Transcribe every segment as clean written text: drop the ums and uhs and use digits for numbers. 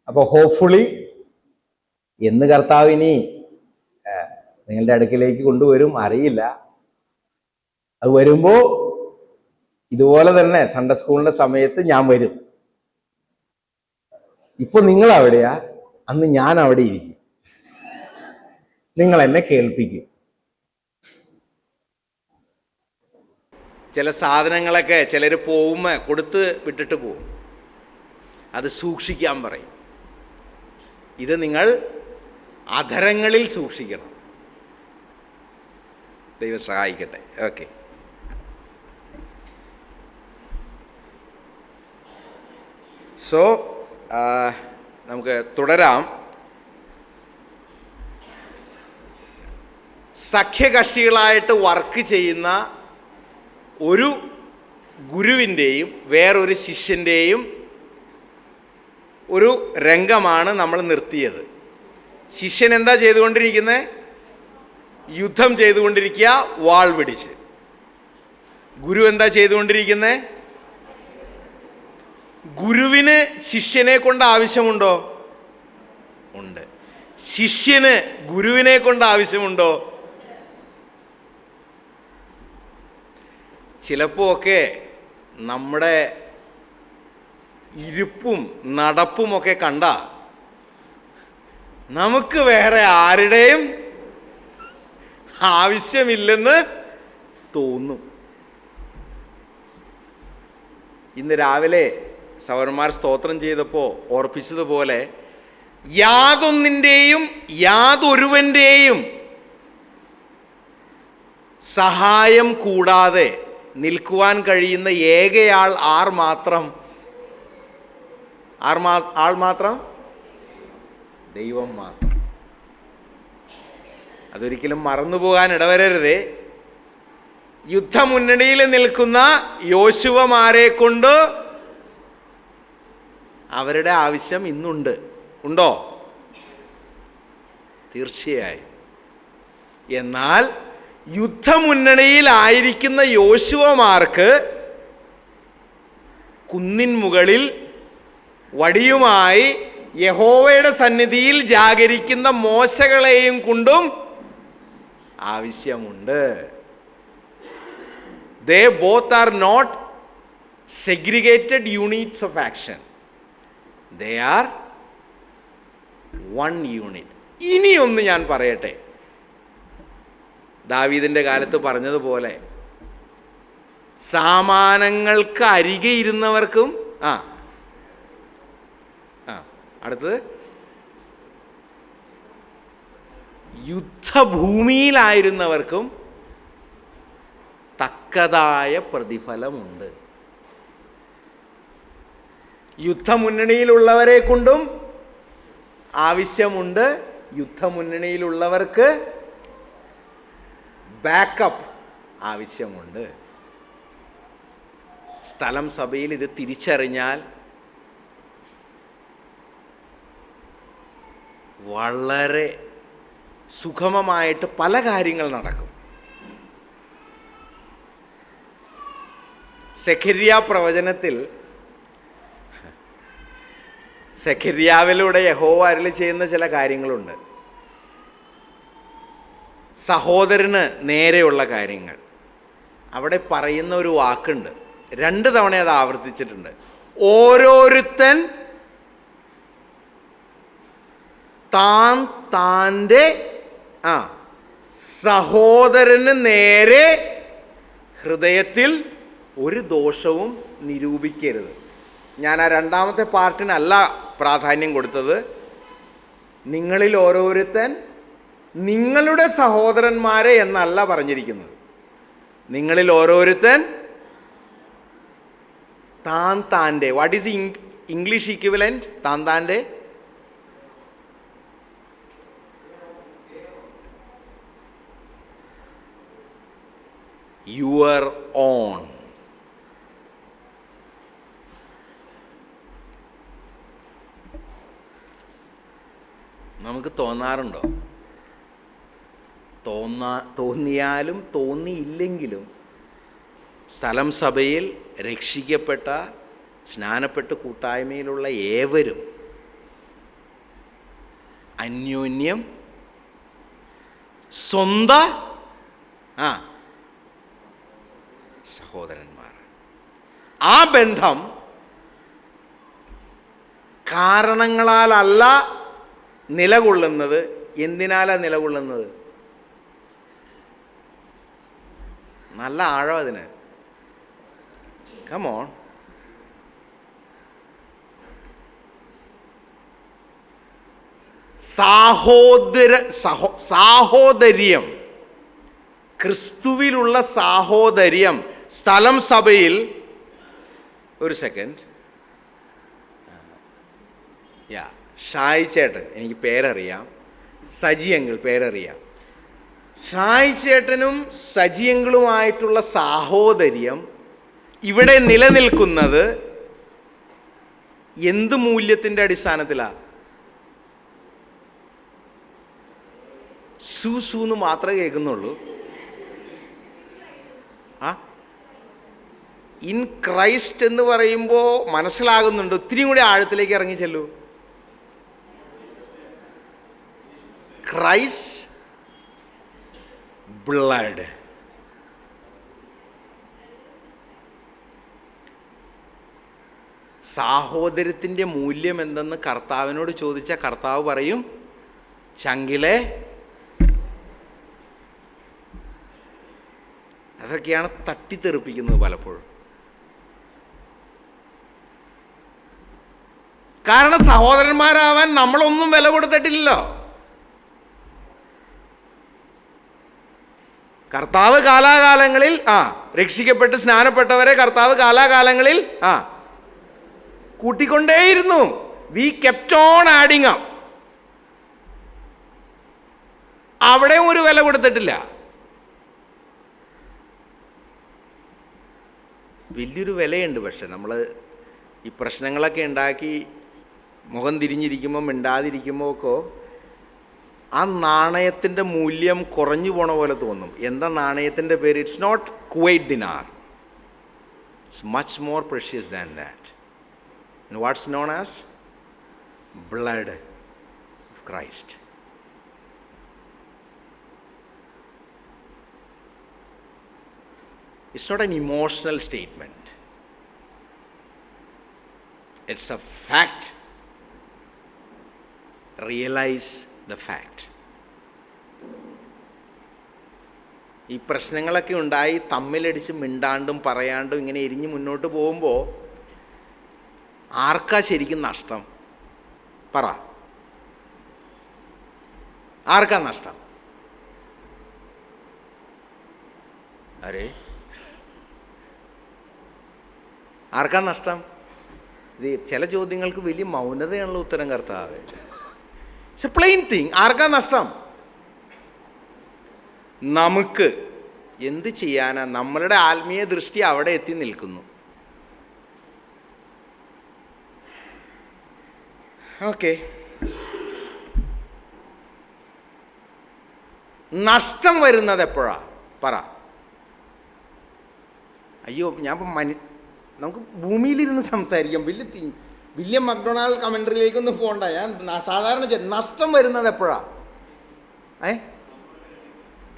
അപ്പോൾ ഹോപ്പ്ഫുള്ളി എന്ന് കർത്താവിനി നിങ്ങളുടെ അടുക്കിലേക്ക് കൊണ്ടുവരും അറിയില്ല. അത് വരുമ്പോ ഇതുപോലെ തന്നെ സൺഡേ സ്കൂളിന്റെ സമയത്ത് ഞാൻ വരും. ഇപ്പൊ നിങ്ങൾ അവിടെയാ, അന്ന് ഞാൻ അവിടെ ഇരിക്കും, നിങ്ങൾ എന്നെ കേൾപ്പിക്കും. ചില സാധനങ്ങളൊക്കെ ചിലർ പോകുമ്പോ കൊടുത്ത് വിട്ടിട്ട് പോകും, അത് സൂക്ഷിക്കാൻ പറയും. ഇത് നിങ്ങൾ അധരങ്ങളിൽ സൂക്ഷിക്കണം. ദൈവം സഹായിക്കട്ടെ. ഓക്കെ, സോ നമുക്ക് തുടരാം. സഖ്യകക്ഷികളായിട്ട് വർക്ക് ചെയ്യുന്ന ഒരു ഗുരുവിൻ്റെയും വേറൊരു ശിഷ്യൻ്റെയും ഒരു രംഗമാണ് നമ്മൾ നിർത്തിയത്. ശിഷ്യൻ എന്താ ചെയ്തുകൊണ്ടിരിക്കുന്നത്? യുദ്ധം ചെയ്തുകൊണ്ടിരിക്കുക, വാൾ പിടിച്ച്. ഗുരു എന്താ ചെയ്തുകൊണ്ടിരിക്കുന്നത്? ഗുരുവിന് ശിഷ്യനെ കൊണ്ട് ആവശ്യമുണ്ടോ? ഉണ്ട്. ശിഷ്യന് ഗുരുവിനെ കൊണ്ട് ആവശ്യമുണ്ടോ? ചിലപ്പോൾ ഒക്കെ നമ്മുടെ ഇരിപ്പും നടപ്പുമൊക്കെ കണ്ട നമുക്ക് വേറെ ആരുടെയും ആവശ്യമില്ലെന്ന് തോന്നും. ഇന്ന് രാവിലെ സഹോദരന്മാർ സ്തോത്രം ചെയ്തപ്പോൾ ഓർപ്പിച്ചതുപോലെ യാതൊന്നിൻ്റെയും യാതൊരുവൻ്റെയും സഹായം കൂടാതെ നിൽക്കുവാൻ കഴിയുന്ന ഏകയാൾ ആൾ മാത്രം? ദൈവം മാത്രം. അതൊരിക്കലും മറന്നുപോകാൻ ഇടവരരുതേ. യുദ്ധമുന്നണിയിൽ നിൽക്കുന്ന യോശുവമാരെ കൊണ്ട് അവരുടെ ആവശ്യം ഇന്നുണ്ട്. ഉണ്ടോ? തീർച്ചയായും. എന്നാൽ യുദ്ധമുന്നണിയിലായിരിക്കുന്ന യോശുവമാർക്ക് കുന്നിൻ മുകളിൽ വടിയുമായി യഹോവയുടെ സന്നിധിയിൽ ജാഗരിക്കുന്ന മോശകളെയും കൊണ്ടും ആവശ്യമുണ്ട്. They both are not segregated units of action. They are one unit. ഇനിയൊന്ന് ഞാൻ പറയട്ടെ. ദാവീദിന്റെ കാലത്ത് പറഞ്ഞതുപോലെ സാമാനങ്ങൾക്ക് അരികെ ഇരുന്നവർക്കും അടുത്തത് യുദ്ധഭൂമിയിലായിരുന്നവർക്കും തക്കതായ പ്രതിഫലമുണ്ട്. യുദ്ധമുന്നണിയിലുള്ളവരെ കൊണ്ടും ആവശ്യമുണ്ട്. യുദ്ധമുന്നണിയിലുള്ളവർക്ക് ബാക്കപ്പ് ആവശ്യമുണ്ട്. സ്ഥലം സഭയിൽ ഇത് തിരിച്ചറിഞ്ഞാൽ വളരെ സുഗമമായിട്ട് പല കാര്യങ്ങൾ നടക്കും. സെഖര്യാ പ്രവചനത്തിൽ സെഖര്യാവിലൂടെ യഹോവ അരുളി ചെയ്യുന്ന ചില കാര്യങ്ങളുണ്ട്. സഹോദരന് നേരെയുള്ള കാര്യങ്ങൾ. അവിടെ പറയുന്ന ഒരു വാക്കുണ്ട്, 2 തവണ അത് ആവർത്തിച്ചിട്ടുണ്ട്. ഓരോരുത്തൻ താൻ്റെ സഹോദരന് നേരെ ഹൃദയത്തിൽ ഒരു ദോഷവും നിരൂപിക്കരുത്. ഞാൻ ആ 2ാമത്തെ പാർട്ടിനല്ല പ്രാധാന്യം കൊടുത്തത്. നിങ്ങളിൽ ഓരോരുത്തൻ നിങ്ങളുടെ സഹോദരന്മാരെ എന്നല്ല പറഞ്ഞിരിക്കുന്നത്. നിങ്ങളിൽ ഓരോരുത്തൻ താൻ്റെ. What is English equivalent? താൻ്റെ യുവർ ഓൺ. നമുക്ക് തോന്നാറുണ്ടോ? തോന്നിയാലും തോന്നിയില്ലെങ്കിലും സ്ഥലം സഭയിൽ രക്ഷിക്കപ്പെട്ട സ്നാനപ്പെട്ട് കൂട്ടായ്മയിലുള്ള ഏവരും അന്യോന്യം സ്വന്ത സഹോദരന്മാർ. ആ ബന്ധം കാരണങ്ങളാലല്ല നിലകൊള്ളുന്നത്. എന്തിനാലാണ് നിലകൊള്ളുന്നത്? നല്ല ആഴം അതിന്. കമോൺ. സാഹോദര്യം, ക്രിസ്തുവിലുള്ള സാഹോദര്യം. സ്ഥലം സഭയിൽ, ഒരു സെക്കൻഡ്, ഷായി ചേട്ടൻ, എനിക്ക് പേരറിയാം, സജിയങ്ങൾ പേരറിയാം. ഷായി ചേട്ടനും സജിയങ്ങളുമായിട്ടുള്ള സാഹോദര്യം ഇവിടെ നിലനിൽക്കുന്നത് എന്ത് മൂല്യത്തിൻ്റെ അടിസ്ഥാനത്തിലാണ്? സൂന്ന് മാത്രമേ കേൾക്കുന്നുള്ളൂ. ഇൻ ക്രൈസ്റ്റ് എന്ന് പറയുമ്പോൾ മനസ്സിലാകുന്നുണ്ട്. ഒത്തിരി കൂടി ആഴത്തിലേക്ക് ഇറങ്ങി ചെല്ലൂ. Christ blood. സാഹോദര്യത്തിൻ്റെ മൂല്യം എന്തെന്ന് കർത്താവിനോട് ചോദിച്ചാൽ കർത്താവ് പറയും, ചങ്കിലെ. അതൊക്കെയാണ് തട്ടിത്തെറിപ്പിക്കുന്നത് പലപ്പോഴും. കാരണം സഹോദരന്മാരാവാൻ നമ്മളൊന്നും വില കൊടുത്തിട്ടില്ലല്ലോ. കർത്താവ് കാലാകാലങ്ങളിൽ രക്ഷിക്കപ്പെട്ട് സ്നാനപ്പെട്ടവരെ കർത്താവ് കാലാകാലങ്ങളിൽ കൂട്ടിക്കൊണ്ടേയിരുന്നു. We kept on adding up. അവിടെ ഒരു വില കൊടുത്തിട്ടില്ല. വലിയൊരു വിലയുണ്ട്. പക്ഷെ നമ്മൾ ഈ പ്രശ്നങ്ങളൊക്കെ ഉണ്ടാക്കി മുഖം തിരിഞ്ഞിരിക്കുമ്പോൾ മിണ്ടാതിരിക്കുമ്പോൾ ഒക്കെ ആ നാണയത്തിൻ്റെ മൂല്യം കുറഞ്ഞു പോണ പോലെ തോന്നും. എന്താ നാണയത്തിൻ്റെ പേര്? It's not Kuwait dinar. It's much more precious than that. And what's known as blood of Christ. It's not an emotional statement. It's a fact. Realize the fact. ഈ പ്രശ്നങ്ങളൊക്കെ ഉണ്ടായി തമ്മിലടിച്ച് മിണ്ടാണ്ടും പറയാണ്ടും ഇങ്ങനെ എരിഞ്ഞ് മുന്നോട്ട് പോകുമ്പോൾ ആർക്കാ ശരിക്കും നഷ്ടം? പറ, ആർക്കാ നഷ്ടം? അരേ, ആർക്കാ നഷ്ടം? ഇത് ചില ചോദ്യങ്ങൾക്ക് വലിയ മൗനതയാണല്ലോ ഉത്തരം കർത്താവ്. It's a plain thing. ആർക്കാ നഷ്ടം? നമുക്ക്. എന്ത് ചെയ്യാനാ? നമ്മളുടെ ആത്മീയ ദൃഷ്ടി അവിടെ എത്തി നിൽക്കുന്നു. ഓക്കെ, നഷ്ടം വരുന്നത് എപ്പോഴാ? പറ. അയ്യോ, ഞാൻ നമുക്ക് ഭൂമിയിലിരുന്ന് സംസാരിക്കാം. വില്യം മക്ഡൊണാൾഡ് കമൻട്രിയിലേക്കൊന്നും പോകണ്ട. ഞാൻ സാധാരണ നഷ്ടം വരുന്നത് എപ്പോഴാ?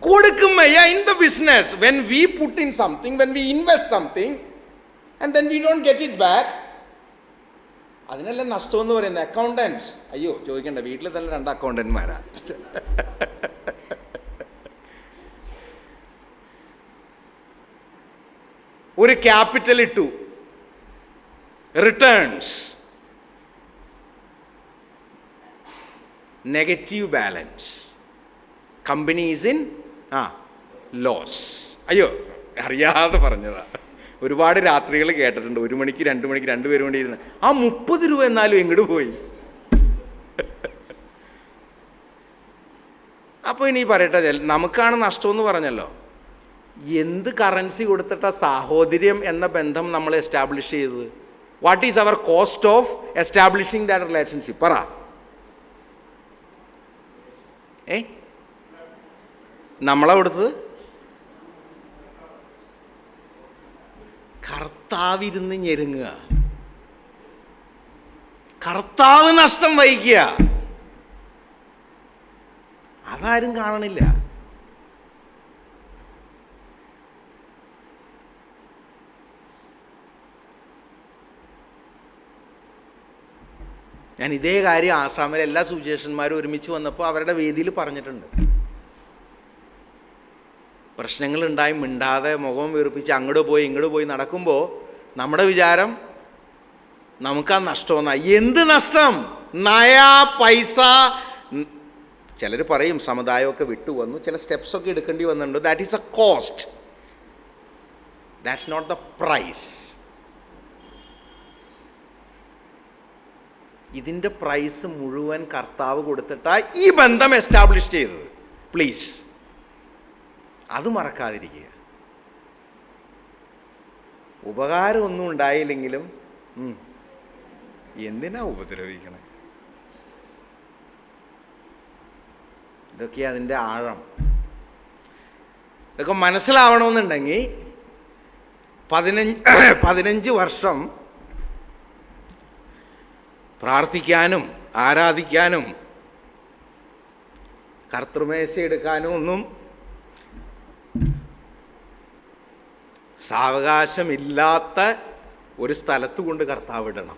കൊടുക്കുമ്പോ in the business, when we put in something, when we invest something and then we don't get it back, അതിനല്ലേ നഷ്ടം എന്ന് പറയുന്നത്. അക്കൗണ്ടൻസ്, അയ്യോ ചോദിക്കണ്ട, വീട്ടിൽ തന്നെ 2 അക്കൗണ്ടന്റ്മാരാ. ഒരു ക്യാപിറ്റൽ ഇട്ടു, returns negative balance, company is in loss. അയ്യോ, അറിയാതെ പറഞ്ഞതാ. ഒരുപാട് രാത്രികൾ കേട്ടിട്ടുണ്ട്. 1 മണിക്ക് 2 മണിക്ക് 2 പേരും കൂടി ഇരുന്ന് ആ 30 രൂപ എന്നാലും എങ്ങോട്ട് പോയി? അപ്പോൾ ഇനി പറയട്ടെ, നമുക്കാണ് നഷ്ടമെന്ന് പറഞ്ഞല്ലോ. എന്ത് കറൻസി കൊടുത്തിട്ട സാഹോദര്യം എന്ന ബന്ധം നമ്മൾ എസ്റ്റാബ്ലിഷ് ചെയ്തത്? What is our cost of establishing that relationship? പറ. നമ്മളെ കൊടുത്തത് കർത്താവിരുന്ന് ഞെരുങ്ങുക, കർത്താവ് നഷ്ടം വഹിക്കുക. അതാരും കാണണില്ല. ഞാൻ ഇതേ കാര്യം ആസാമിലെ എല്ലാ സുവിശേഷന്മാരും ഒരുമിച്ച് വന്നപ്പോൾ അവരുടെ വേദിയിൽ പറഞ്ഞിട്ടുണ്ട്. പ്രശ്നങ്ങളുണ്ടായി മിണ്ടാതെ മുഖം വീർപ്പിച്ച് അങ്ങോട്ട് പോയി ഇങ്ങോട്ട് പോയി നടക്കുമ്പോൾ നമ്മുടെ വിചാരം നമുക്കാ നഷ്ടമെന്നാ. എന്ത് നഷ്ടം? നയാ പൈസ. ചിലർ പറയും സമുദായമൊക്കെ വിട്ടു വന്നു, ചില സ്റ്റെപ്സൊക്കെ എടുക്കേണ്ടി വന്നിട്ടുണ്ട്. That is a cost, that's not the price. ഇതിൻ്റെ പ്രൈസ് മുഴുവൻ കർത്താവ് കൊടുത്തിട്ടാണ് ഈ ബന്ധം എസ്റ്റാബ്ലിഷ് ചെയ്തത്. പ്ലീസ് അത് മറക്കാതിരിക്കുക. ഉപകാരമൊന്നും ഉണ്ടായില്ലെങ്കിലും എന്തിനാ ഉപദ്രവിക്കണേ? ഇതൊക്കെ അതിൻ്റെ ആഴം. ഇതൊക്കെ മനസ്സിലാവണമെന്നുണ്ടെങ്കിൽ 15 വർഷം പ്രാർത്ഥിക്കാനും ആരാധിക്കാനും കർത്തൃമേശ എടുക്കാനും ഒന്നും സാവകാശമില്ലാത്ത ഒരു സ്ഥലത്ത് കൊണ്ട് കർത്താവ് ഇടണം.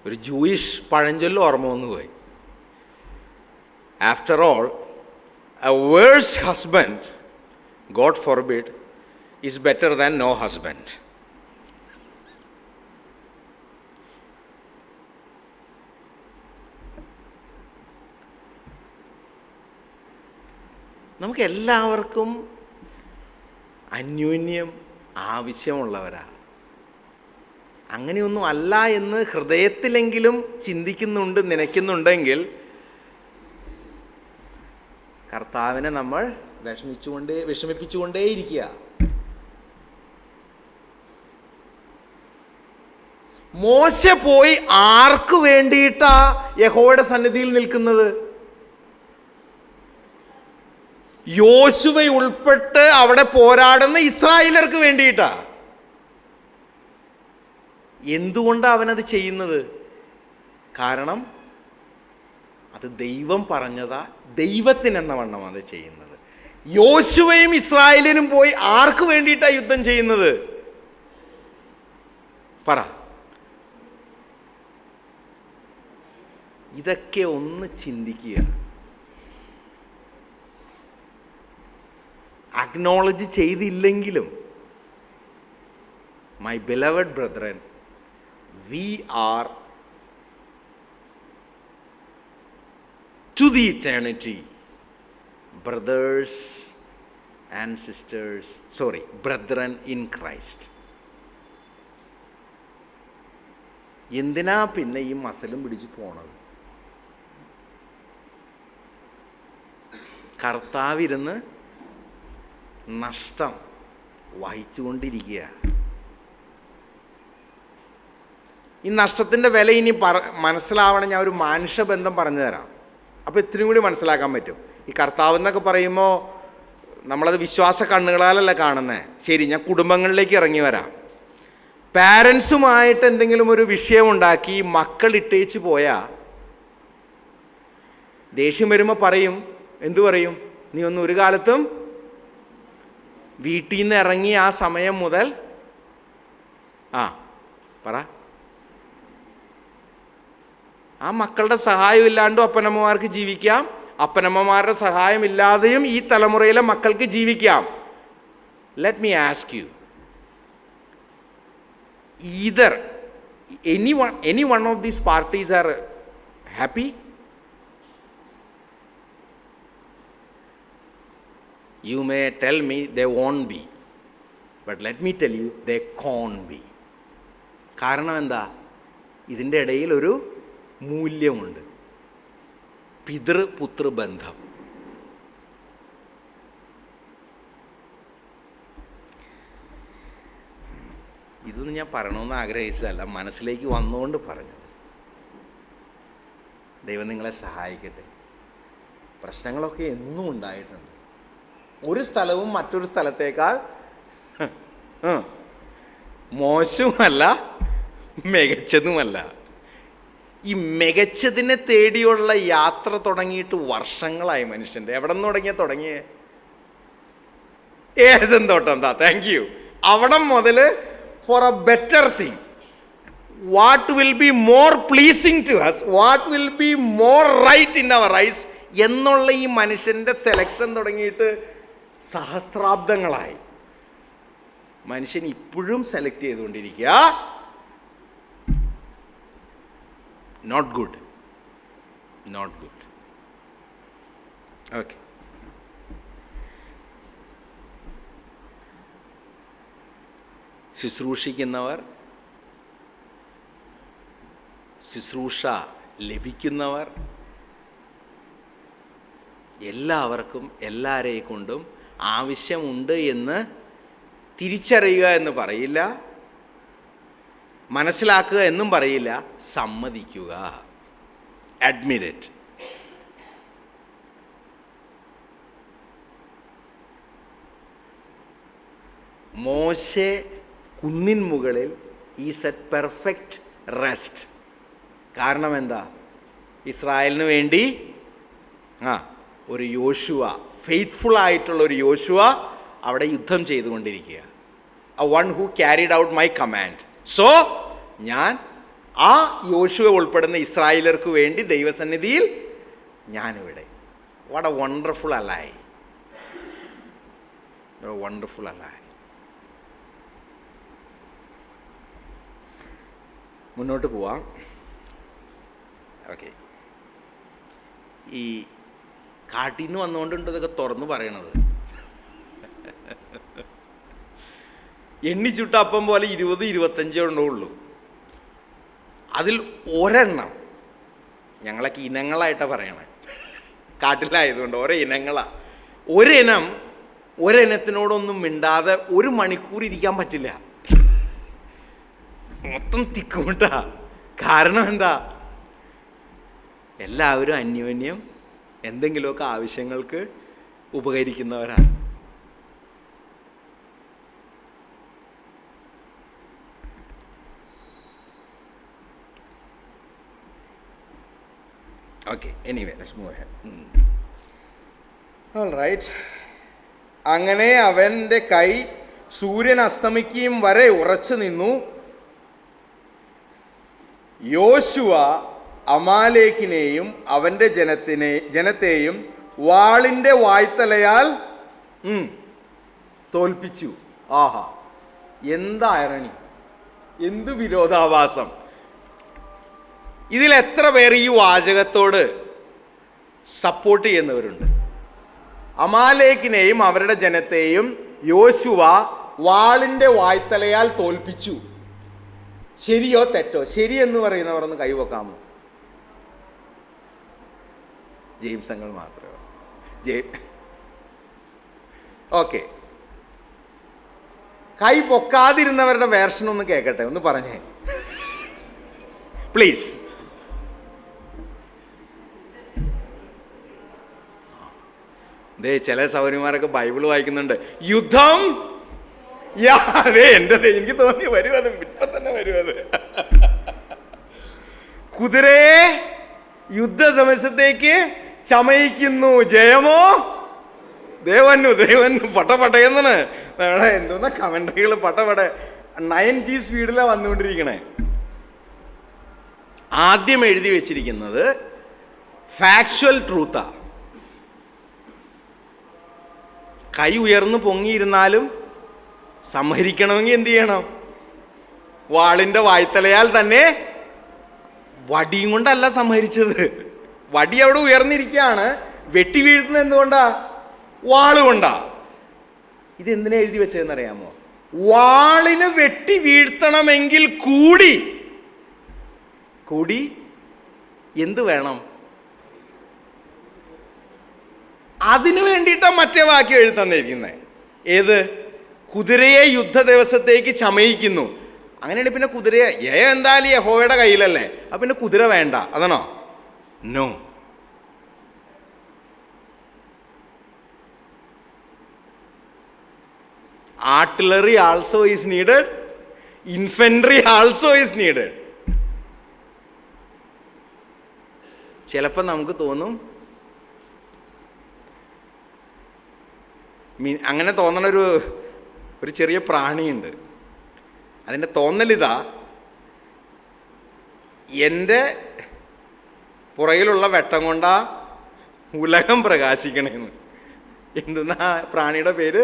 ഒരു ജൂയിഷ് പഴഞ്ചൊല്ല് ഓർമ്മ വന്നു പോയി. After all a worst husband, God forbid, is better than no husband. നമുക്ക് എല്ലാവർക്കും അന്യോന്യം ആവശ്യമുള്ളവരാ. അങ്ങനെയൊന്നും അല്ല എന്ന് ഹൃദയത്തിലെങ്കിലും ചിന്തിക്കുന്നുണ്ട്, നനയ്ക്കുന്നുണ്ടെങ്കിൽ കർത്താവിനെ നമ്മൾ വിഷമിപ്പിച്ചുകൊണ്ടേയിരിക്കുക. മോശ പോയി ആർക്ക് വേണ്ടിയിട്ടാ യഹോവയുടെ സന്നിധിയിൽ നിൽക്കുന്നത്? യോശുവ ഉൾപ്പെട്ട് അവിടെ പോരാടുന്ന ഇസ്രായേലർക്ക് വേണ്ടിയിട്ടാ. എന്തുകൊണ്ടാണ് അവനത് ചെയ്യുന്നത്? കാരണം അത് ദൈവം പറഞ്ഞതാ, ദൈവത്തിനെന്ന വണ്ണം അത് ചെയ്യുന്നത്. യോശുവയും ഇസ്രായേലിനും പോയി ആർക്ക് വേണ്ടിയിട്ടാണ് യുദ്ധം ചെയ്യുന്നത്? പറ. ഇതൊക്കെ ഒന്ന് ചിന്തിക്കുക. അക്നോളജ് ചെയ്തില്ലെങ്കിലും my beloved brethren, we are to the eternity brothers and sisters, brethren in Christ. എന്തിനാ പിന്നെ ഈ മസലും പിടിച്ച് പോണത്? കർത്താവിരുന്ന് നഷ്ടം വഹിച്ചുകൊണ്ടിരിക്കുക. ഈ നഷ്ടത്തിൻ്റെ വില ഇനി മനസ്സിലാവണം. ഞാൻ ഒരു മനുഷ്യബന്ധം പറഞ്ഞു തരാം, അപ്പോൾ ഇത്തിരി കൂടി മനസ്സിലാക്കാൻ പറ്റും. ഈ കർത്താവ് എന്നൊക്കെ പറയുമ്പോൾ നമ്മളത് വിശ്വാസ കണ്ണുകളാലല്ല കാണുന്നത്. ശരി, ഞാൻ കുടുംബങ്ങളിലേക്ക് ഇറങ്ങി വരാം. പാരൻസുമായിട്ട് എന്തെങ്കിലും ഒരു വിഷയമുണ്ടാക്കി മക്കൾ ഇട്ടേച്ച് പോയാൽ ദേഷ്യം വരുമ്പോൾ പറയും, എന്തു പറയും? നീ ഒന്നും ഒരു കാലത്തും വീട്ടിൽ നിന്ന് ഇറങ്ങി ആ സമയം മുതൽ പറ. ആ മക്കളുടെ സഹായം ഇല്ലാണ്ടും അപ്പനമ്മമാർക്ക് ജീവിക്കാം, അപ്പനമ്മമാരുടെ സഹായമില്ലാതെയും ഈ തലമുറയിലെ മക്കൾക്ക് ജീവിക്കാം. Let me ask you, either any one of these parties are happy? You may tell me they won't be, but let me tell you they can't be. കാരണം എന്താ? ഇതിൻ്റെ ഇടയിൽ ഒരു മൂല്യമുണ്ട്, പിതൃപുത്ര ബന്ധം. ഇതൊന്നും ഞാൻ പറയണമെന്ന് ആഗ്രഹിച്ചതല്ല, മനസ്സിലേക്ക് വന്നുകൊണ്ട് പറഞ്ഞത്. ദൈവം നിങ്ങളെ സഹായിക്കട്ടെ. പ്രശ്നങ്ങളൊക്കെ എന്നും ഉണ്ടായിട്ടുണ്ട്. ഒരു സ്ഥലവും മറ്റൊരു സ്ഥലത്തേക്കാൾ മോശവുമല്ല മികച്ചതുമല്ല. ഈ മികച്ചതിനെ തേടിയുള്ള യാത്ര തുടങ്ങിയിട്ട് വർഷങ്ങളായി മനുഷ്യൻ്റെ. എവിടെ നിന്ന് തുടങ്ങിയേ? ഏതും തോട്ടം താ, താങ്ക് യു. അവിടെ മുതൽ for a better thing, what will be more pleasing to us, what will be more right in our eyes എന്നുള്ള ഈ മനുഷ്യൻ്റെ സെലക്ഷൻ തുടങ്ങിയിട്ട് സഹസ്രാബ്ദങ്ങളായി. മനുഷ്യൻ ഇപ്പോഴും സെലക്ട് ചെയ്തുകൊണ്ടിരിക്കുക. Not good, not good. Okay, ശുശ്രൂഷിക്കുന്നവർ, ശുശ്രൂഷ ലഭിക്കുന്നവർ, എല്ലാവർക്കും എല്ലാവരെയും കൊണ്ടും ആവശ്യമുണ്ട് എന്ന് തിരിച്ചറിയുക എന്ന് പറയില്ല, മനസ്സിലാക്കുക എന്നും പറയില്ല, സമ്മതിക്കുക, അഡ്മിറ്റ് ഇറ്റ്. മോശെ കുന്നിൻ മുകളിൽ ഈസ് അറ്റ് പെർഫെക്റ്റ് റെസ്റ്റ്. കാരണം എന്താ? ഇസ്രായേലിന് വേണ്ടി ഒരു യോശുവ, ഫെയ്ത്ത്ഫുൾ ആയിട്ടുള്ള ഒരു യോശുവ അവിടെ യുദ്ധം ചെയ്തുകൊണ്ടിരിക്കുക. A one who carried out my command. So ഞാൻ ആ യോശുവ ഉൾപ്പെടുന്ന ഇസ്രായേലർക്ക് വേണ്ടി ദൈവസന്നിധിയിൽ ഞാനിവിടെ. വാട്ട് എ വണ്ടർഫുൾ അലൈ, വണ്ടർഫുൾ അലൈ. മുന്നോട്ട് പോവാം. ഓക്കെ, ഈ കാട്ടിൽ നിന്ന് വന്നുകൊണ്ടുണ്ട് ഇതൊക്കെ തുറന്ന് പറയണത്. എണ്ണിച്ചുട്ട അപ്പം പോലെ 20-25 ഉള്ളൂ. അതിൽ ഒരെണ്ണം, ഞങ്ങളൊക്കെ ഇനങ്ങളായിട്ടാണ് പറയണേ, കാട്ടിലായതുകൊണ്ട് ഓരോ ഇനങ്ങളാണ്. ഒരെണ്ണത്തിനോടൊന്നും മിണ്ടാതെ 1 മണിക്കൂർ ഇരിക്കാൻ പറ്റില്ല. മൊത്തം തിക്കുമുട്ടാ. കാരണം എന്താ? എല്ലാവരും അന്യോന്യം എന്തെങ്കിലുമൊക്കെ ആവശ്യങ്ങൾക്ക് ഉപകരിക്കുന്നവരാണ്. Okay, anyway let's move ahead. Alright. അങ്ങനെ അവൻ്റെ കൈ സൂര്യൻ അസ്തമിക്കുകയും വരെ ഉറച്ചു നിന്നു. യോശുവ അമാലേക്കിനെയും അവൻ്റെ ജനത്തെയും വാളിൻ്റെ വായ്ത്തലയാൽ തോൽപ്പിച്ചു. ആഹാ, എന്താ ഇറണി, എന്ത് വിരോധാഭാസം! ഇതിൽ എത്ര പേർ ഈ വാചകത്തോട് സപ്പോർട്ട് ചെയ്യുന്നവരുണ്ട്? അമാലേക്കിനെയും അവരുടെ ജനത്തെയും യോശുവ വാളിൻ്റെ വായ്ത്തലയാൽ തോൽപ്പിച്ചു. ശരിയോ തെറ്റോ? ശരിയെന്ന് പറയുന്നവർ ഒന്ന് കൈവക്കാമോ? ജെയിംസ് അങ്കിൾ മാത്രമേ. ഓക്കെ, കൈ പൊക്കാതിരുന്നവരുടെ വേർഷൻ ഒന്ന് കേൾക്കട്ടെ, ഒന്ന് പറഞ്ഞേ പ്ലീസ്. ചില സൗകര്യന്മാരൊക്കെ ബൈബിൾ വായിക്കുന്നുണ്ട്. യുദ്ധം, എനിക്ക് തോന്നി വരും, അത് ഇപ്പൊ തന്നെ വരും. അത് കുതിരയെ യുദ്ധസമയത്തേക്ക് ചമയിക്കുന്നു, ജയമോ ദേവന്നു പട്ടപട്ടയെന്നാണ് എന്തോന്നാ കമന്ററികൾ. പട്ടപട 9G സ്പീഡിലാണ് വന്നുകൊണ്ടിരിക്കണേ. ആദ്യം എഴുതി വെച്ചിരിക്കുന്നത് ഫാക്ച്വൽ ട്രൂത്താ. കൈ ഉയർന്നു പൊങ്ങിയിരുന്നാലും സംഹരിക്കണമെങ്കിൽ എന്ത് ചെയ്യണം? വാളിൻ്റെ വായ്ത്തലയാൽ തന്നെ. വടിയും കൊണ്ടല്ല സംഹരിച്ചത്, വടി അവിടെ ഉയർന്നിരിക്കുകയാണ്. വെട്ടി വീഴ്ത്തുന്നത് എന്തുകൊണ്ടാ? വാളുകൊണ്ടാ. ഇതെന്തിനാ എഴുതി വെച്ചതെന്നറിയാമോ? വാളിന് വെട്ടി വീഴ്ത്തണമെങ്കിൽ കൂടി എന്ത് വേണം? അതിനു വേണ്ടിയിട്ടാണ് മറ്റേ വാക്യം എഴുതി തന്നിരിക്കുന്നത്. ഏത്? കുതിരയെ യുദ്ധ ദിവസത്തേക്ക് ചമയിക്കുന്നു. അങ്ങനെയാണ്. പിന്നെ കുതിരയെ എന്തായാലും യഹോവയുടെ കയ്യിലല്ലേ, അപ്പം പിന്നെ കുതിര വേണ്ട, അതാണോ? No. Artillery also is needed, infantry also is needed. ചിലപ്പോൾ നമുക്ക് തോന്നും അങ്ങനെ തോന്നണൊരു ചെറിയ പ്രാണിയുണ്ട്. അതിൻ്റെ തോന്നലിതാ, എൻ്റെ പുറകിലുള്ള വെട്ടം കൊണ്ടാ ഉലകം പ്രകാശിക്കണേന്ന്. എന്തെന്നാ പ്രാണിയുടെ പേര്?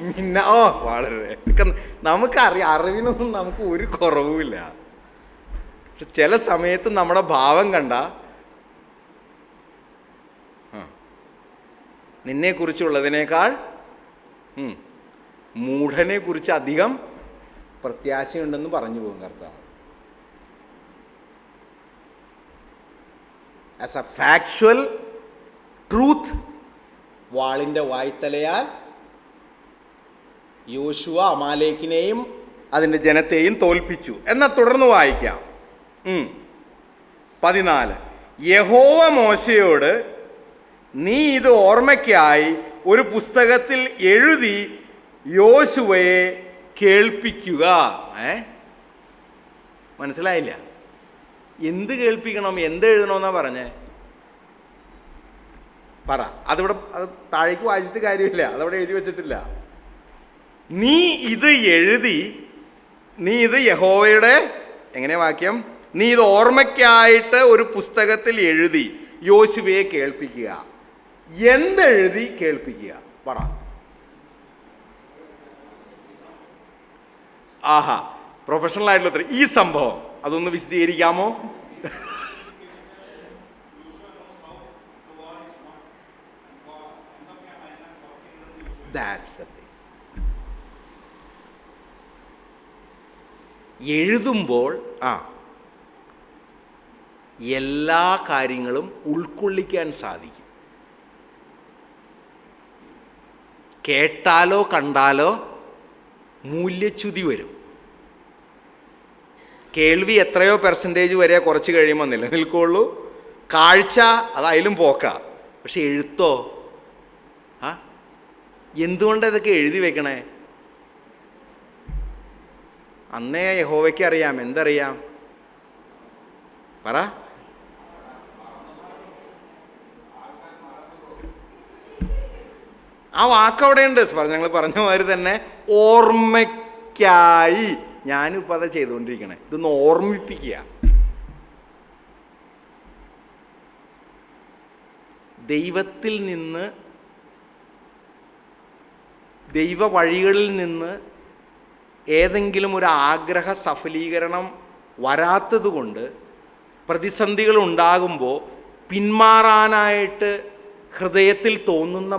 മിന്ന. ഓ, വളരെ നമുക്കറിയാം, അറിവിനൊന്നും നമുക്ക് ഒരു കുറവുമില്ല. പക്ഷെ ചില സമയത്ത് നമ്മുടെ ഭാവം കണ്ട നിന്നെക്കുറിച്ചുള്ളതിനേക്കാൾ മൂഢനെ കുറിച്ച് അധികം പ്രത്യാശയുണ്ടെന്ന് പറഞ്ഞു പോകും കർത്താവ്. ആസ് എ ഫാക്ച്വൽ ട്രൂത്ത്, വാളിൻ്റെ വായ്ത്തലയാൽ യോശുവ അമാലേക്കിനെയും അതിൻ്റെ ജനത്തെയും തോൽപ്പിച്ചു. എന്നാൽ തുടർന്ന് വായിക്കാം. 14. യഹോവ മോശയോട്, നീ ഇത് ഓർമ്മയ്ക്കായി ഒരു പുസ്തകത്തിൽ എഴുതി യോശുവയെ കേൾപ്പിക്കുക. മനസ്സിലായില്ല? എന്ത് കേൾപ്പിക്കണം, എന്ത് എഴുതണമെന്നാ പറഞ്ഞേ? പറ. അത് താഴേക്ക് വായിച്ചിട്ട് കാര്യമില്ല, അതവിടെ എഴുതി വെച്ചിട്ടില്ല. നീ ഇത് എഴുതി, നീ ഇത് യഹോവയുടെ, എങ്ങനെയാ വാക്യം? നീ ഇത് ഓർമ്മയ്ക്കായിട്ട് ഒരു പുസ്തകത്തിൽ എഴുതി യോശുവയെ കേൾപ്പിക്കുക. എന്തെഴുതി കേൾപ്പിക്കുക? പറ. ആഹാ, പ്രൊഫഷണൽ ആയിട്ടുള്ള ഈ സംഭവം അതൊന്ന് വിശദീകരിക്കാമോ? എഴുതുമ്പോൾ എല്ലാ കാര്യങ്ങളും ഉൾക്കൊള്ളിക്കാൻ സാധിക്കും. കേട്ടാലോ കണ്ടാലോ മൂല്യച്യുതി വരും. കേൾവി എത്രയോ പെർസെൻറ്റേജ് വരെ കുറച്ച് കഴിയുമ്പോൾ നിലനിൽക്കുള്ളൂ. കാഴ്ച അതായാലും പോക്ക. പക്ഷെ എഴുത്തോ? എന്തുകൊണ്ടാണ് ഇതൊക്കെ എഴുതി വെക്കണേ? അന്നേ യഹോവയ്ക്ക് അറിയാം. എന്തറിയാം? പറ. ആ വാക്കവിടെയുണ്ട്. ഞങ്ങൾ പറഞ്ഞ മാതിരി തന്നെ ഓർമ്മയ്ക്കായി. ഞാനും ഇപ്പം അതാ ചെയ്തുകൊണ്ടിരിക്കണേ. ഇതൊന്ന് ഓർമ്മിപ്പിക്കുക. ദൈവത്തിൽ നിന്ന്, ദൈവ വഴികളിൽ നിന്ന് ഏതെങ്കിലും ഒരു ആഗ്രഹ സഫലീകരണം വരാത്തത് കൊണ്ട് പ്രതിസന്ധികൾ ഉണ്ടാകുമ്പോൾ പിന്മാറാനായിട്ട് ഹൃദയത്തിൽ തോന്നുന്ന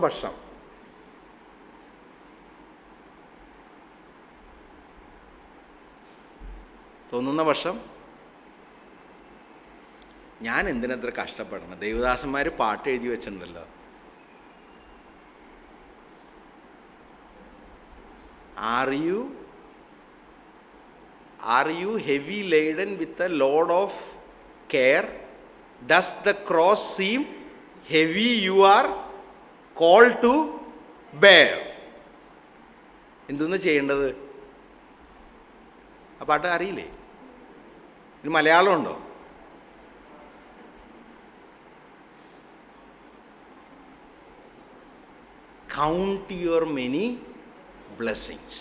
പക്ഷം ഞാൻ എന്തിനത്ര കഷ്ടപ്പെടണം? ദേവദാസന്മാർ പാട്ട് എഴുതി വെച്ചിട്ടുണ്ടല്ലോ. Are you heavy laden with a load of care? Does the cross seem heavy you are called to bear? എന്തൊന്ന് ചെയ്യേണ്ടത്? ആ പാട്ട് അറിയില്ലേ? ഇത് മലയാളം ഉണ്ടോ? Count your many blessings.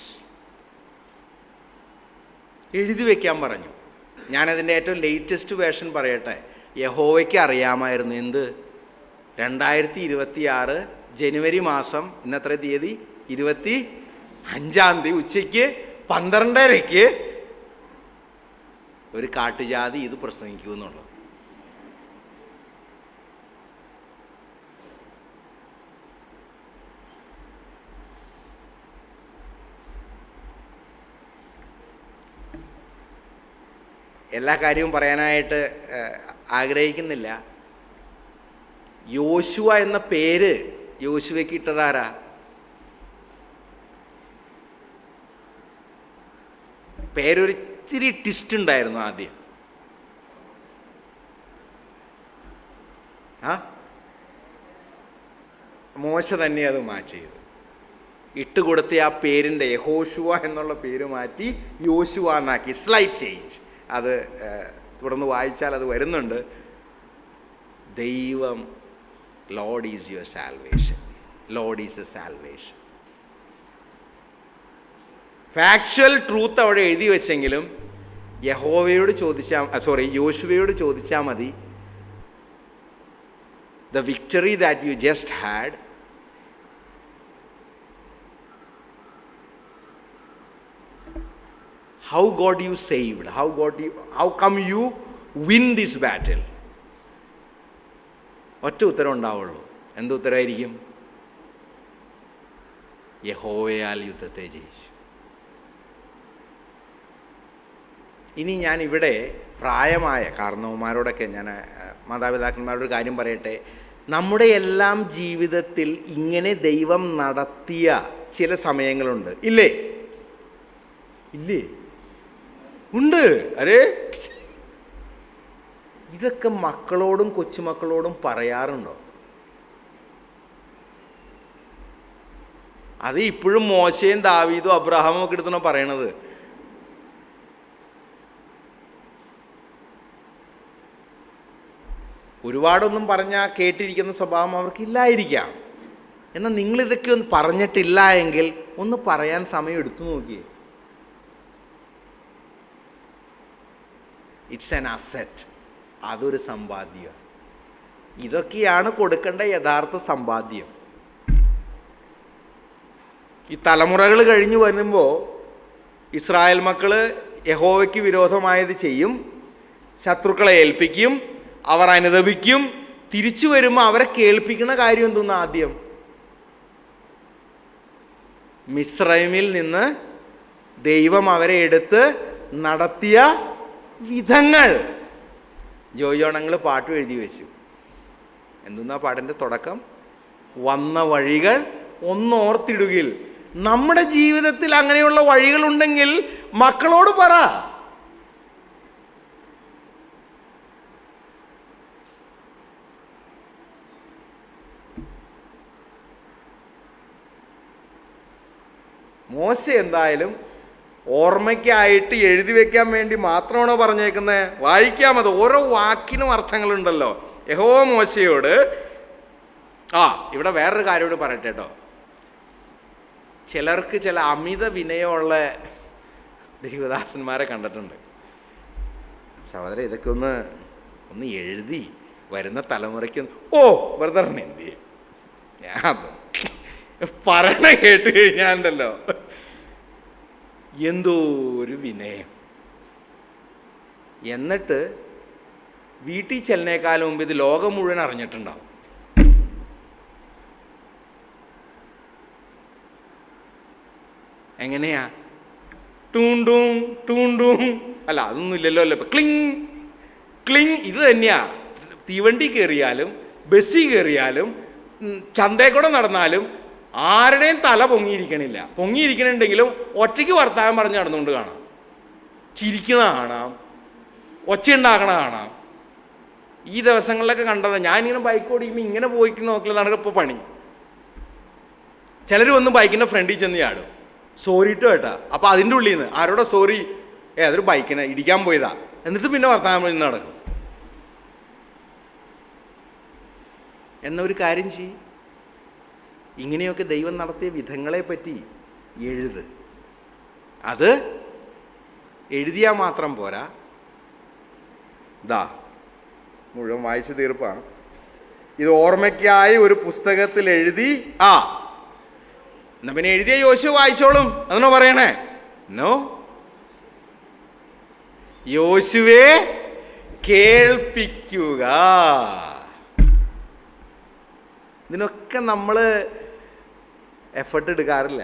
എഴുതി വയ്ക്കാൻ പറഞ്ഞു. ഞാനതിൻ്റെ ഏറ്റവും ലേറ്റസ്റ്റ് വേർഷൻ പറയട്ടെ. യഹോവയ്ക്ക് അറിയാമായിരുന്നു. എന്ത്? 2026 ജനുവരി മാസം, ഇന്നത്ര തീയതി? 25 ഉച്ചയ്ക്ക് 12:30 ഒരു കാട്ടുജാതി ഇത് പ്രസംഗിക്കുമെന്നുള്ളത്. എല്ലാ കാര്യവും പറയാനായിട്ട് ആഗ്രഹിക്കുന്നില്ല. യോശുവ എന്ന പേര് യോശുവയ്ക്ക് ഇട്ടതാരാ? പേരൊരു ഇത്തിരി ട്വിസ്റ്റ് ഉണ്ടായിരുന്നു ആദ്യം. മോശ തന്നെ അത് മാറ്റി ഇട്ടുകൊടുത്ത ആ പേരിൻ്റെ യഹോശുവ എന്നുള്ള പേര് മാറ്റി യോശുവ എന്നാക്കി. Slight change. അത് തുടർന്ന് വായിച്ചാൽ അത് വരുന്നുണ്ട്. ദൈവം, Lord is your salvation, Lord is a salvation. Factual truth അവിടെ എഴുതി വെച്ചെങ്കിലും യോശുവയോട് ചോദിച്ചാൽ മതി, the victory that you just had, how got you saved, how come you win this battle? ഒറ്റ ഉത്തരം ഉണ്ടാവുള്ളൂ. എന്ത് ഉത്തരമായിരിക്കും? യഹോവയാൽ യുദ്ധത്തെ ജയിച്ചു. ഇനി ഞാൻ ഇവിടെ പ്രായമായ കാരണവന്മാരോടൊക്കെ, ഞാൻ മാതാപിതാക്കന്മാരോട് കാര്യം പറയട്ടെ. നമ്മുടെ എല്ലാം ജീവിതത്തിൽ ഇങ്ങനെ ദൈവം നടത്തിയ ചില സമയങ്ങളുണ്ട്, ഇല്ലേ? ഇല്ലേ? ഉണ്ട്. അരേ, ഇതൊക്കെ മക്കളോടും കൊച്ചുമക്കളോടും പറയാറുണ്ടോ? അത് ഇപ്പോഴും മോശയും ദാവീദും അബ്രഹാമും ഒക്കെ എടുത്തണോ പറയണത്? ഒരുപാടൊന്നും പറഞ്ഞാൽ കേട്ടിരിക്കുന്ന സ്വഭാവം അവർക്കില്ലായിരിക്കാം. എന്നാൽ നിങ്ങളിതൊക്കെ ഒന്ന് പറഞ്ഞിട്ടില്ല എങ്കിൽ ഒന്ന് പറയാൻ സമയം എടുത്തു നോക്കിയേ. It's an asset. അതൊരു സമ്പാദ്യം. ഇതൊക്കെയാണ് കൊടുക്കേണ്ട യഥാർത്ഥ സമ്പാദ്യം. ഈ തലമുറകൾ കഴിഞ്ഞു വരുമ്പോൾ ഇസ്രായേൽ മക്കൾ യഹോവയ്ക്ക് വിരോധമായത് ചെയ്യും, ശത്രുക്കളെ ഏൽപ്പിക്കും, അവർ അനുദപിക്കും. തിരിച്ചു വരുമ്പോൾ അവരെ കേൾപ്പിക്കുന്ന കാര്യം എന്തെന്ന്? ആദ്യം മിസ്രൈമിൽ നിന്ന് ദൈവം അവരെ എടുത്ത് നടത്തിയ വിധങ്ങൾ. ജോയോണങ്ങൾ പാട്ട് എഴുതി വെച്ചു. എന്തെന്നാ പാട്ടിൻ്റെ തുടക്കം? വന്ന വഴികൾ ഒന്നോർത്തിടുകിൽ. നമ്മുടെ ജീവിതത്തിൽ അങ്ങനെയുള്ള വഴികളുണ്ടെങ്കിൽ മക്കളോട് പറ. മോശ എന്തായാലും ഓർമ്മയ്ക്കായിട്ട് എഴുതി വെക്കാൻ വേണ്ടി മാത്രമാണോ പറഞ്ഞേക്കുന്നത്? വായിക്കാം. അത് ഓരോ വാക്കിനും അർത്ഥങ്ങളുണ്ടല്ലോ. യഹോവ മോശയോട് ഇവിടെ വേറൊരു കാര്യം കൂടി പറയട്ടെ കേട്ടോ. ചിലർക്ക് ചില അമിത വിനയമുള്ള ദൈവദാസന്മാരെ കണ്ടിട്ടുണ്ട്. സഹോദരൻ, ഇതൊക്കെ ഒന്ന് എഴുതി വരുന്ന തലമുറയ്ക്ക് ബ്രദറിന് എന്ത് ചെയ്യും? ഞാൻ പറയണ കേട്ട് കഴിഞ്ഞാണ്ടല്ലോ എന്തോ ഒരു വിനയം. എന്നിട്ട് വീട്ടിൽ ചെല്ലിനേക്കാളും മുമ്പ് ഇത് ലോകം മുഴുവൻ അറിഞ്ഞിട്ടുണ്ടാവും. എങ്ങനെയാ? ടൂണ്ടും ടൂണ്ടും അല്ല, അതൊന്നും ഇല്ലല്ലോ. അല്ല, ക്ലിങ് ക്ലിങ് ഇത് തന്നെയാ. തീവണ്ടി കയറിയാലും ബസ്സിൽ കയറിയാലും ചന്തയിൽ കൂടെ നടന്നാലും ആരുടെയും തല പൊങ്ങിയിരിക്കണില്ല. പൊങ്ങിയിരിക്കണുണ്ടെങ്കിലും ഒറ്റയ്ക്ക് വർത്താനം പറഞ്ഞ് നടന്നുകൊണ്ട് കാണാം, ചിരിക്കണ കാണാം, ഒച്ചയുണ്ടാക്കണ കാണാം. ഈ ദിവസങ്ങളിലൊക്കെ കണ്ടതാണ്. ഞാനിങ്ങനെ ബൈക്ക് ഓടിക്കുമ്പോൾ ഇങ്ങനെ പോയിക്ക് നോക്കലാണ് ഇപ്പോൾ പണി. ചിലർ വന്ന് ബൈക്കിൻ്റെ ഫ്രണ്ടിൽ ചെന്ന് ചാടും, സോറി ഇട്ടോ കേട്ടാ. അപ്പോൾ അതിൻ്റെ ഉള്ളിൽ നിന്ന് ആരോടെ സോറി, അതൊരു ബൈക്കിനെ ഇടിക്കാൻ പോയതാ. എന്നിട്ട് പിന്നെ വർത്താനം പറഞ്ഞ് നടക്കും. എന്നൊരു കാര്യം ചെയ്യും, ഇങ്ങനെയൊക്കെ ദൈവം നടത്തിയ വിധങ്ങളെ പറ്റി എഴുത്. അത് എഴുതിയാൽ മാത്രം പോരാ, മുഴുവൻ വായിച്ചു തീർപ്പാണ്. ഇത് ഓർമ്മയ്ക്കായി ഒരു പുസ്തകത്തിൽ എഴുതി. എന്നാ പിന്നെ എഴുതിയ യോശുവ വായിച്ചോളും അതെന്നോ പറയണേ? നോ, യോശുവേ കേൾപ്പിക്കുക. ഇതിനൊക്കെ നമ്മൾ എഫർട്ട് എടുക്കാറില്ല.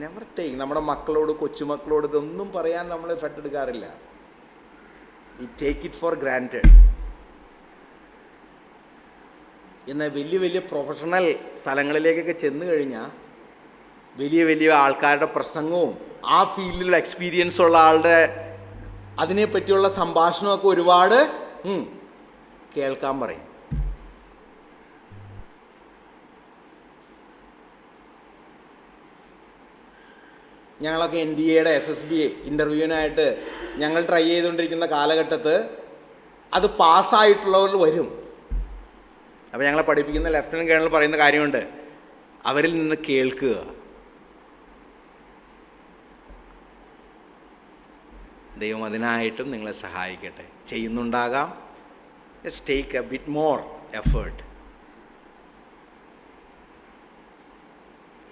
Never take. നമ്മുടെ മക്കളോട്, കൊച്ചുമക്കളോട് ഇതൊന്നും പറയാൻ നമ്മൾ എഫർട്ട് എടുക്കാറില്ല. ഈ ടേക്ക് ഇറ്റ് ഫോർ ഗ്രാൻറ്റഡ്. എന്നാൽ വലിയ വലിയ പ്രൊഫഷണൽ സ്ഥലങ്ങളിലേക്കൊക്കെ ചെന്ന് കഴിഞ്ഞാൽ വലിയ വലിയ ആൾക്കാരുടെ പ്രസംഗവും ആ ഫീൽഡിലുള്ള എക്സ്പീരിയൻസ് ഉള്ള ആളുടെ അതിനെപ്പറ്റിയുള്ള സംഭാഷണമൊക്കെ ഒരുപാട് കേൾക്കാൻ പറയും. ഞങ്ങളൊക്കെ NDA-യുടെ SSBA ഇൻ്റർവ്യൂവിനായിട്ട് ഞങ്ങൾ ട്രൈ ചെയ്തുകൊണ്ടിരിക്കുന്ന കാലഘട്ടത്ത് അത് പാസ്സായിട്ടുള്ളവർ വരും. അപ്പോൾ ഞങ്ങളെ പഠിപ്പിക്കുന്ന ലെഫ്റ്റനൻറ്റ് കേണൽ പറയുന്ന കാര്യമുണ്ട്, അവരിൽ നിന്ന് കേൾക്കുക. ദൈവം അതിനായിട്ടും നിങ്ങളെ സഹായിക്കട്ടെ. ചെയ്യുന്നുണ്ടാകാം. Just take a bit more effort.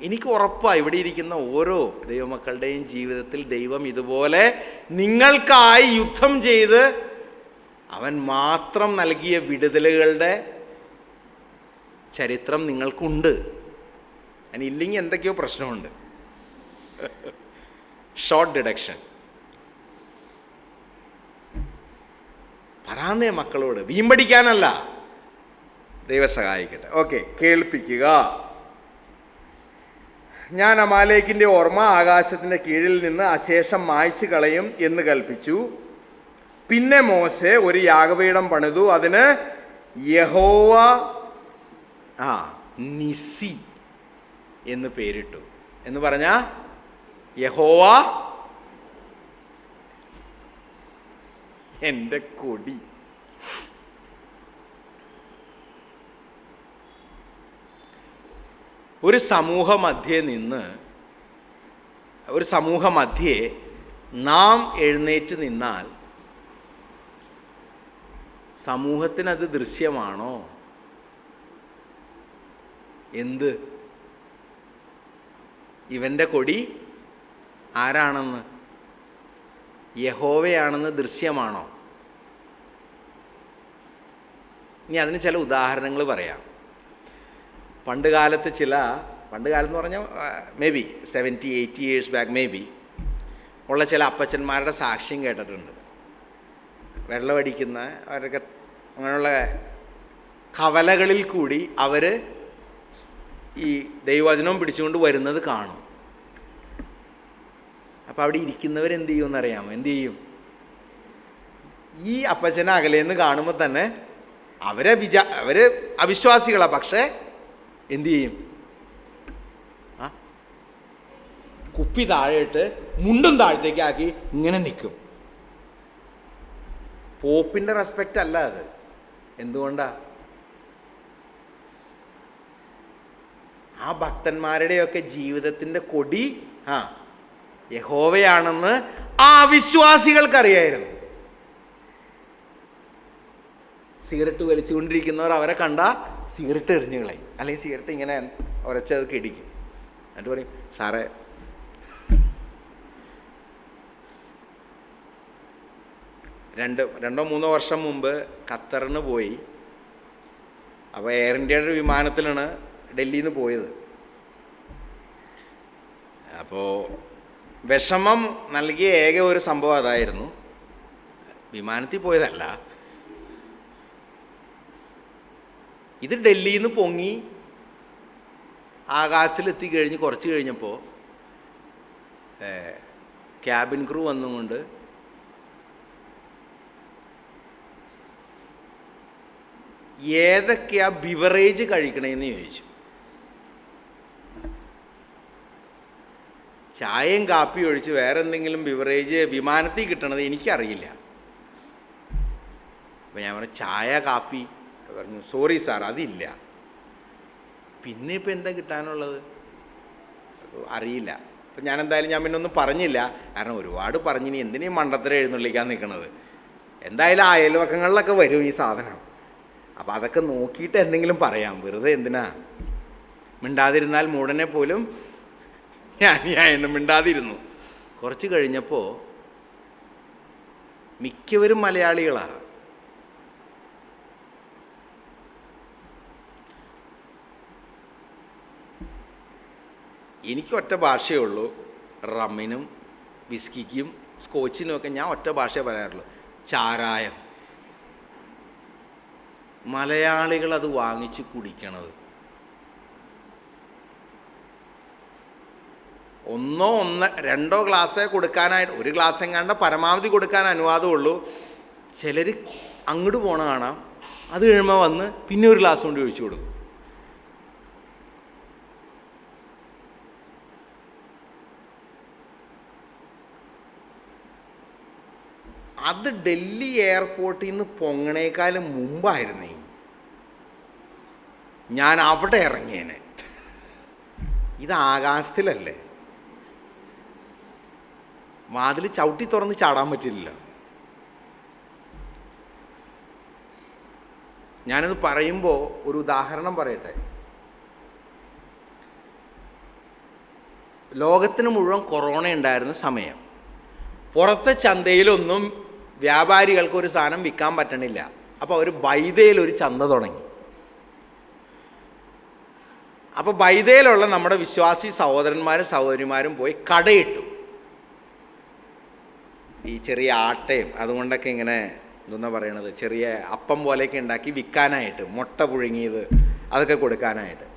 എനിക്ക് ഉറപ്പാണ് ഇവിടെ ഇരിക്കുന്ന ഓരോ ദൈവമക്കളുടെയും ജീവിതത്തിൽ ദൈവം ഇതുപോലെ നിങ്ങൾക്കായി യുദ്ധം ചെയ്ത് അവൻ മാത്രം നൽകിയ വിടുതലുകളുടെ ചരിത്രം നിങ്ങൾക്കുണ്ട്. അതിനില്ലെങ്കിൽ എന്തൊക്കെയോ പ്രശ്നമുണ്ട്. Short deduction. പറയാന്നേ മക്കളോട്, വീമ്പടിക്കാനല്ല. ദൈവം സഹായിക്കട്ടെ. ഓക്കെ, കേൾപ്പിക്കുക. ഞാൻ അമാലേക്കിൻ്റെ ഓർമ്മ ആകാശത്തിൻ്റെ കീഴിൽ നിന്ന് അശേഷം മായ്ച്ചു കളയും എന്ന് കൽപ്പിച്ചു. പിന്നെ മോശെ ഒരു യാഗപീഠം പണിതു, അതിന് യഹോവ നിസി എന്ന് പേരിട്ടു. എന്ന് പറഞ്ഞാൽ യഹോവ എൻ്റെ കൊടി. ഒരു സമൂഹ മധ്യേ നാം എഴുന്നേറ്റ് നിന്നാൽ സമൂഹത്തിനത് ദൃശ്യമാണോ? എന്ത്? ഇവൻ്റെ കൊടി ആരാണെന്ന്, യഹോവയാണെന്ന് ദൃശ്യമാണോ? ഇനി അതിന് ചില ഉദാഹരണങ്ങൾ പറയാം. പണ്ട് കാലത്ത് എന്ന് പറഞ്ഞാൽ may be 70-80 years back may be ഉള്ള ചില അപ്പച്ചന്മാരുടെ സാക്ഷ്യം കേട്ടിട്ടുണ്ട്. വെള്ളമടിക്കുന്ന അവരൊക്കെ അങ്ങനെയുള്ള കവലകളിൽ കൂടി അവർ ഈ ദൈവവചനവും പിടിച്ചുകൊണ്ട് വരുന്നത് കാണും. അപ്പോൾ അവിടെ ഇരിക്കുന്നവരെന്ത് ചെയ്യുമെന്നറിയാമോ? എന്തു ചെയ്യും? ഈ അപ്പച്ചനെ അകലേന്ന് കാണുമ്പോൾ തന്നെ അവർ അവിശ്വാസികളാണ്. പക്ഷേ എന്തു ചെയ്യും? കുപ്പി താഴെയിട്ട് മുണ്ടും താഴത്തേക്കാക്കി ഇങ്ങനെ നിൽക്കും. പോപ്പിൻ്റെ റെസ്പെക്റ്റ് അല്ല അത്. എന്തുകൊണ്ടാ? ആ ഭക്തന്മാരുടെയൊക്കെ ജീവിതത്തിൻ്റെ കൊടി യഹോവയാണെന്ന് ആ അവിശ്വാസികൾക്കറിയായിരുന്നു. സിഗരറ്റ് വലിച്ചുകൊണ്ടിരിക്കുന്നവർ അവരെ കണ്ട സിഗരറ്റ് എറിഞ്ഞു കളയും, അല്ലെങ്കിൽ സിഗരറ്റ് ഇങ്ങനെ ഉരച്ചതൊക്കെ ഇടിക്കും. എന്നിട്ട് പറയും, സാറേ രണ്ടോ മൂന്നോ വർഷം മുമ്പ് ഖത്തറിന് പോയി. അപ്പോൾ എയർ ഇന്ത്യയുടെ വിമാനത്തിലാണ് ഡൽഹിയിൽ നിന്ന് പോയത്. അപ്പോൾ വിഷമം നൽകിയ ഏക ഒരു സംഭവം അതായിരുന്നു. വിമാനത്തിൽ പോയതല്ല, ഇത് ഡൽഹിയിൽ നിന്ന് പൊങ്ങി ആകാശത്തിലെത്തി കഴിഞ്ഞ് കുറച്ച് കഴിഞ്ഞപ്പോൾ ക്യാബിൻ ക്രൂ വന്നുകൊണ്ട് ഏതൊക്കെയാ ബിവറേജ് കഴിക്കണേന്ന് ചോദിച്ചു. ചായയും കാപ്പിയും ഒഴിച്ച് വേറെ എന്തെങ്കിലും ബിവറേജ് വിമാനത്തിൽ കിട്ടണത് എനിക്കറിയില്ല. അപ്പം ഞാൻ പറഞ്ഞു, ചായ കാപ്പി. പറഞ്ഞു, സോറി സാർ, അതില്ല. പിന്നെ ഇപ്പം എന്താ കിട്ടാനുള്ളത് അറിയില്ല. അപ്പം ഞാൻ പിന്നെ ഒന്നും പറഞ്ഞില്ല. കാരണം ഒരുപാട് പറഞ്ഞിനി എന്തിനീ മണ്ടത്തരം എഴുന്നള്ളിക്കാൻ നിൽക്കണത്. എന്തായാലും അയൽവക്കങ്ങളിലൊക്കെ വരും ഈ സാധനം. അപ്പം അതൊക്കെ നോക്കിയിട്ട് എന്തെങ്കിലും പറയാം. വെറുതെ എന്തിനാ? മിണ്ടാതിരുന്നാൽ മൂടനെ പോലും ഞാൻ മിണ്ടാതിരുന്നു. കുറച്ച് കഴിഞ്ഞപ്പോൾ മിക്കവരും മലയാളികളാണ്. എനിക്ക് ഒറ്റ ഭാഷയേ ഉള്ളൂ. റമ്മിനും വിസ്കിക്കും സ്കോച്ചിനും ഒക്കെ ഞാൻ ഒറ്റ ഭാഷയെ പറയാറുള്ളൂ, ചാരായം. മലയാളികൾ അത് വാങ്ങിച്ച് കുടിക്കണത് രണ്ടോ ഗ്ലാസ്സേ കൊടുക്കാനായിട്ട്, ഒരു ഗ്ലാസ് എങ്ങാണ്ട് പരമാവധി കൊടുക്കാൻ അനുവാദമുള്ളൂ. ചിലർ അങ്ങോട്ട് പോണ കാണാം, അത് കഴിയുമ്പോൾ വന്ന് പിന്നെ ഒരു ഗ്ലാസ് കൊണ്ട് ഒഴിച്ചു കൊടുക്കും. അത് ഡൽഹി എയർപോർട്ടിൽ നിന്ന് പൊങ്ങണേക്കാളും മുമ്പായിരുന്നേ. ഞാൻ അവിടെ ഇറങ്ങിയേനെ. ഇത് ആകാശത്തിലല്ലേ, വാതിൽ ചവിട്ടി തുറന്ന് ചാടാൻ പറ്റില്ല. ഞാനത് പറയുമ്പോൾ ഒരു ഉദാഹരണം പറയട്ടെ. ലോകത്തിന് മുഴുവൻ കൊറോണ ഉണ്ടായിരുന്ന സമയം, പുറത്തെ ചന്തയിലൊന്നും വ്യാപാരികൾക്ക് ഒരു സാധനം വിൽക്കാൻ പറ്റണില്ല. അപ്പോൾ അവർ ബൈദയിൽ ഒരു ചന്ത തുടങ്ങി. അപ്പോൾ ബൈദയിലുള്ള നമ്മുടെ വിശ്വാസി സഹോദരന്മാരും സഹോദരിമാരും പോയി കടയിട്ടു. ഈ ചെറിയ ആട്ടയും അതുകൊണ്ടൊക്കെ ഇങ്ങനെ എന്താ പറയണത്, ചെറിയ അപ്പം പോലെയൊക്കെ ഉണ്ടാക്കി വിൽക്കാനായിട്ട്, മുട്ട പുഴുങ്ങിയത് അതൊക്കെ കൊടുക്കാനായിട്ട്.